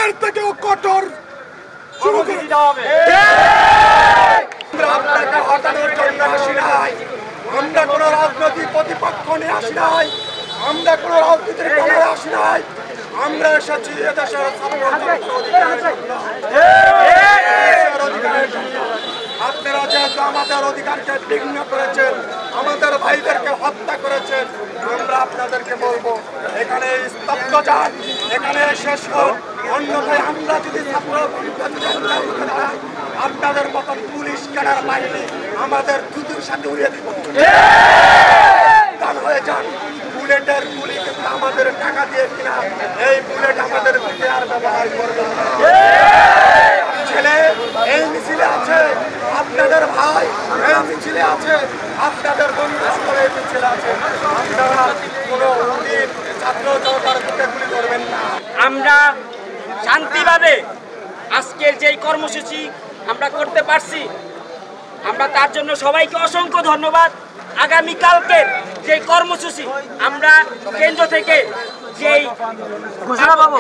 এর থেকেও কঠোর আপনাকে হটানোর জন্য আসি নাই, আমরা কোনো রাজনৈতিক প্রতিপক্ষ নিয়ে আসি নাই, আমরা কোনো রাজনীতির কারণে আসি নাই, আমরা এসেছি এদেশের অধিকারের জন্য। আপনারা যেহেতু আমাদের অধিকারকে বিঘ্ন করেছেন, আমাদের ভাইদেরকে হত্যা করেছেন, আমরা আপনাদেরকে বলবো এখানে স্তব্ধ যান, এখানে শেষ হোক। অন্যথায় আমরা যদি আপনাদের মতন পুলিশ ক্যাডার বাহিনী আমাদের দুধের সাথে উড়িয়ে দিব। হয়ে যান, বুলেটের গুলি কিন্তু আমাদের টাকা দিয়ে কিনা, এই বুলেট আমাদের আর ব্যবহার করবে না। ছেলে এই মিছিলে আছে, আপনাদের ভাই এই মিছিলে আছে, আপনাদের বন্ধুস্থল এই মিছিলে আছে, আপনারা কোনো ছাত্র জনতার বুকে গুলি করবেন না। আমরা শান্তিভাবে আজকের যেই কর্মসূচি আমরা করতে পারছি, আমরা তার জন্য সবাইকে অসংখ্য ধন্যবাদ। আগামীকালকের যে কর্মসূচি আমরা কেন্দ্র থেকে যেই ঘোষণা পাবো